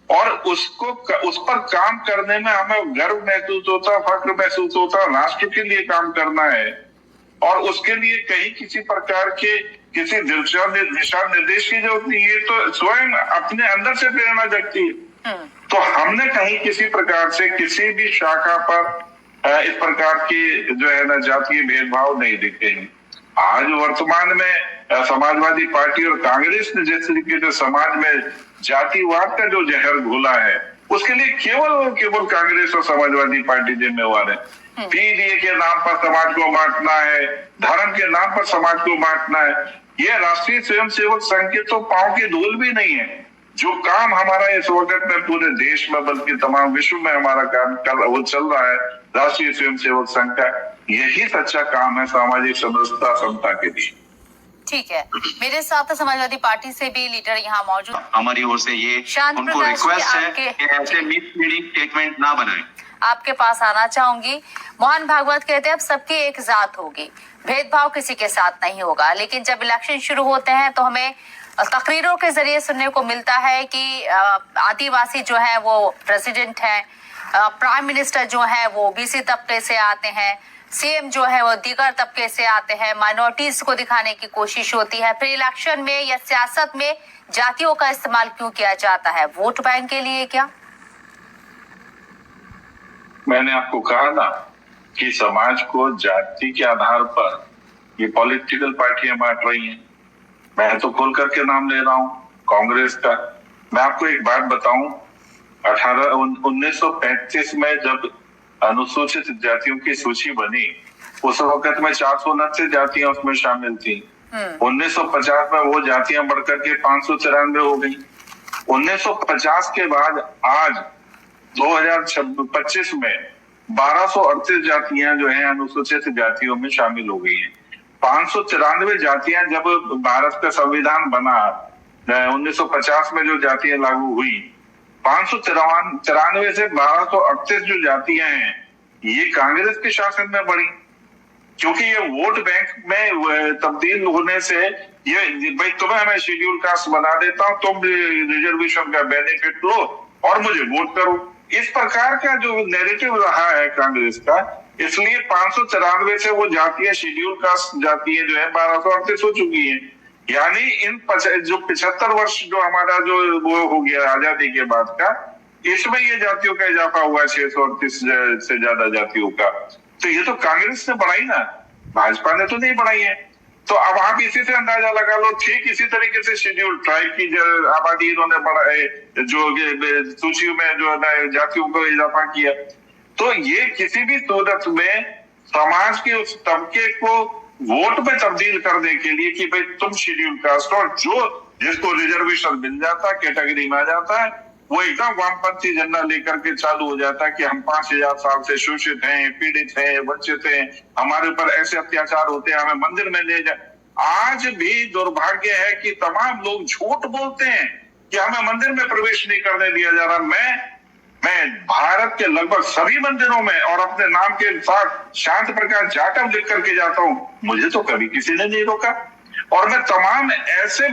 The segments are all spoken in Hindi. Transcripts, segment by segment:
और उस पर काम करने में हमें गर्व महसूस होता, फक्र महसूस होता, राष्ट्र के लिए काम करना है और उसके लिए कहीं किसी प्रकार के किसी दिशा निर्देश की जरूरत नहीं है, तो स्वयं अपने अंदर से प्रेरणा जगती है। तो हमने कहीं किसी प्रकार से किसी भी शाखा पर इस प्रकार की जो है ना जातीय भेदभाव नहीं दिखते हैं। आज वर्तमान में समाजवादी पार्टी और कांग्रेस ने जिस तरीके से समाज में जातिवाद का जो जहर घोला है, उसके लिए केवल कांग्रेस और समाजवादी पार्टी जिम्मेवार है। पीडीए के नाम पर समाज को बांटना है, धर्म के नाम पर समाज को बांटना है, यह राष्ट्रीय स्वयंसेवक संघ के तो पांव की धूल भी नहीं है। जो काम हमारा इस वक्त में पूरे देश में बल्कि तमाम विश्व में हमारा काम वो चल रहा है राष्ट्रीय स्वयंसेवक संघ का, यही सच्चा काम है सामाजिक समरसता समता के लिए। ठीक है, मेरे साथ समाजवादी पार्टी से भी लीडर यहाँ मौजूद। हमारी ओर से ये उनको रिक्वेस्ट है कि ऐसे मिसलीडिंग स्टेटमेंट ना बनाएं। आपके पास आना चाहूंगी। मोहन भागवत कहते हैं अब सबकी एक जात होगी, भेदभाव किसी के साथ नहीं होगा। लेकिन जब इलेक्शन शुरू होते हैं तो हमें तकरीरों के जरिए सुनने को मिलता है कि आदिवासी जो है वो प्रेसिडेंट है, प्राइम मिनिस्टर जो है वो ओबीसी तबके से आते हैं, सीएम जो है वो दीगर तबके से आते हैं, माइनॉरिटीज को दिखाने की कोशिश होती है। फिर इलेक्शन में या सियासत में जातियों का इस्तेमाल क्यों किया जाता है? वोट बैंक के लिए क्या? मैंने आपको कहा ना कि समाज को जाति के आधार पर ये पॉलिटिकल पार्टियां बांट रही हैं। मैं तो खोल करके नाम ले रहा हूं कांग्रेस का। मैं आपको एक बात बताऊं, 1935 में जब अनुसूचित जातियों की सूची बनी, उस वक्त में 469 जातियां उसमें शामिल थी। 1950 में वो जातियां बढ़कर के 594 हो गई। 1950 के बाद आज 2025 में 1238 जातियां जो है अनुसूचित जातियों में शामिल हो गई हैं। 594 जातियां जब भारत का संविधान बना 1950 में जो जातियां लागू हुई, 594 से 1238 जो जातियां हैं ये कांग्रेस के शासन में बढ़ी, क्योंकि ये वोट बैंक में तब्दील होने से ये भाई तुम्हें मैं शेड्यूल कास्ट बना देता हूं, तुम रिजर्वेशन का बेनिफिट लो और मुझे वोट करो। इस प्रकार का जो नैरेटिव रहा है कांग्रेस का, इसलिए 594 से वो जातियां शेड्यूल कास्ट जातियां जो है 1238 हो चुकी हैं। यानी इन जो 75 वर्ष जो हमारा जो वो हो गया आजादी के बाद का, इसमें ये जातियों का इजाफा हुआ 638 से ज्यादा जातियों का। तो ये तो कांग्रेस ने बढ़ाई ना, भाजपा ने तो नहीं बढ़ाई है। तो अब आप इसी से अंदाजा लगा लो, ठीक इसी तरीके से शेड्यूल ट्राइब की आबादी इन्होंने बढ़ाए, जो सूची में जो है जातियों को इजाफा किया। तो ये किसी भी सूरत में समाज के उस तबके को वोट में तब्दील करने के लिए कि भाई तुम शेड्यूल कास्ट, और जो जिसको रिजर्वेशन मिल जाता है कैटेगरी में आ जाता है, वो एकदम वामपंथी झंडा लेकर के चालू हो जाता है कि हम 5000 साल से शोषित हैं, पीड़ित हैं, वंचित हैं, हमारे ऊपर ऐसे अत्याचार होते हैं, हमें मंदिर में ले जाए। आज भी दुर्भाग्य है कि तमाम लोग झूठ बोलते हैं कि हमें मंदिर में प्रवेश नहीं करने दिया जा रहा। मैं भारत के लगभग सभी मंदिरों में और अपने नाम के साथ शांत प्रकाश जाटव लिख करके जाता हूं, मुझे तो कभी किसी ने नहीं रोका। और मैं तमाम ऐसे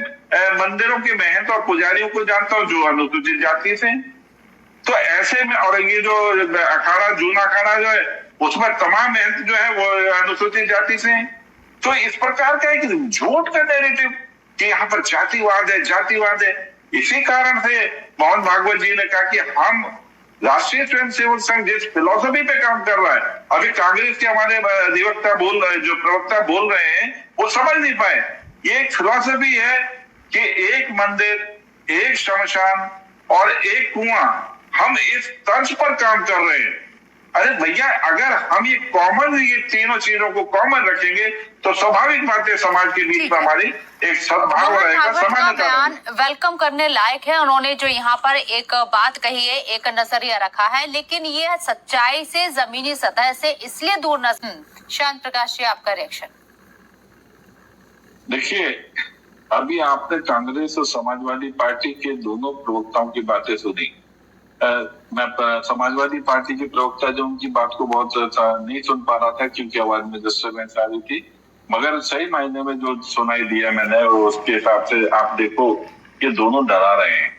मंदिरों के महंत और पुजारियों को जानता हूं जो अनुसूचित जाति से। तो ऐसे में, और ये जो अखाड़ा जूना अखाड़ा जो है उसमें तमाम महंत जो है वो अनुसूचित जाति से हैं। तो इस प्रकार का एक झूठ का नैरेटिव कि यहाँ पर जातिवाद है, जातिवाद है। इसी कारण से मोहन भागवत जी ने कहा कि हम राष्ट्रीय स्वयंसेवक संघ जिस फिलॉसफी पे काम कर रहा है, अभी कांग्रेस के हमारे अधिवक्ता बोल रहे, जो प्रवक्ता बोल रहे हैं, वो समझ नहीं पाए। ये एक फिलॉसफी है कि एक मंदिर, एक शमशान और एक कुआं, हम इस तर्ज पर काम कर रहे हैं। अरे भैया, अगर हम ये कॉमन, ये तीनों चीजों को कॉमन रखेंगे तो स्वाभाविक बात है समाज के बीच में हमारी एक सद्भाव रहेगा, समानता। वेलकम करने लायक है। उन्होंने जो यहाँ पर एक बात कही है, एक नजरिया रखा है, लेकिन ये सच्चाई से, जमीनी सतह से इसलिए दूर न। शांत प्रकाश जी, आपका रिएक्शन। देखिए, अभी आपने कांग्रेस और समाजवादी पार्टी के दोनों प्रवक्ताओं की बातें सुनी। मैं समाजवादी पार्टी के प्रवक्ता जो उनकी बात को बहुत नहीं सुन पा रहा था क्योंकि आवाज में डिस्टर्बेंस आ रही थी, मगर सही मायने में जो सुनाई दिया मैंने, उसके हिसाब से आप देखो ये दोनों डरा रहे हैं।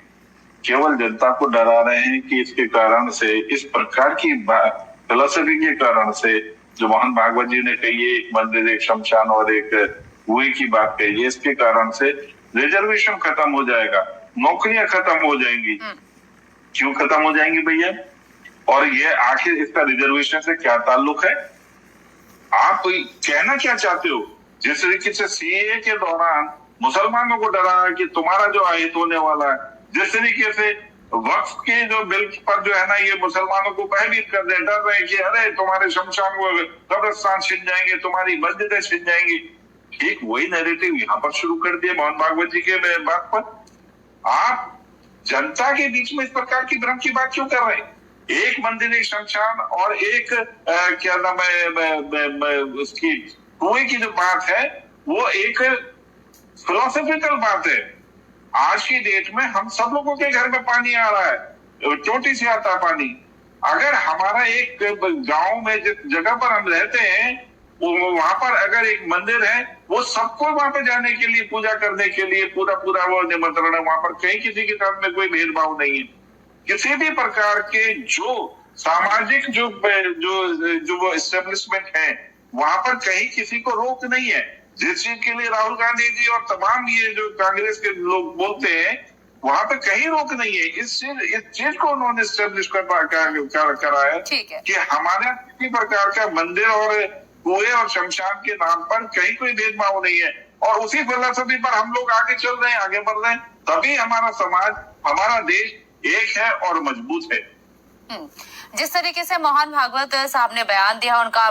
केवल जनता को डरा रहे हैं कि इसके कारण से, इस प्रकार की फिलोसफी के कारण से जो मोहन भागवत जी ने कही है, एक मंदिर, एक शमशान और एक कुएं की बात कही है, इसके कारण से रिजर्वेशन खत्म हो जाएगा, नौकरियां खत्म हो जाएंगी। क्यों खत्म हो जाएंगी भैया? और ये आखिर इसका रिजर्वेशन से क्या ताल्लुक है? आप कहना क्या चाहते हो? जिस तरीके से सीएए के दौरान मुसलमानों को डरा कि तुम्हारा जो आयत होने वाला है, जिस तरीके से वक्फ के जो बिल पर जो है ना, ये मुसलमानों को भयभीत कर दे, डर रहे कि अरे तुम्हारे शमशान कब्रिस्तान छिन जाएंगे, तुम्हारी मस्जिदें छिन जाएंगी। ठीक वही नैरेटिव यहाँ पर शुरू कर दिया मोहन भागवत जी के बात पर। आप जनता के बीच में इस प्रकार की भ्रम की बात क्यों कर रहे हैं? एक मंदिर, एक शमशान और एक क्या नाम है उसकी कुएं की जो बात है, वो एक फिलोसफिकल बात है। आज की डेट में हम सब लोगों के घर में पानी आ रहा है, चोटी से आता है पानी। अगर हमारा एक गांव में जिस जगह पर हम रहते हैं, वहां पर अगर एक मंदिर है, वो सबको वहां पे जाने के लिए, पूजा करने के लिए पूरा वो निमंत्रण है। वहां पर कहीं किसी के साथ में कोई भेदभाव नहीं है। किसी भी प्रकार के जो सामाजिक जो वो एस्टेब्लिशमेंट है, वहां पर कहीं किसी को रोक नहीं है। जिस चीज के लिए राहुल गांधी जी और तमाम ये जो कांग्रेस के लोग बोलते हैं, वहां पे कहीं रोक नहीं है। इस चीज को उन्होंने एस्टेब्लिश करा है कि हमारे किसी प्रकार का मंदिर और कुएं और शमशान के नाम पर कहीं कोई भेदभाव नहीं है। और उसी फिलॉसफी पर हम लोग आगे चल रहे हैं, आगे बढ़ रहे हैं, तभी हमारा समाज, हमारा देश एक है और मजबूत है। जिस तरीके से मोहन भागवत साहब ने बयान दिया, उनका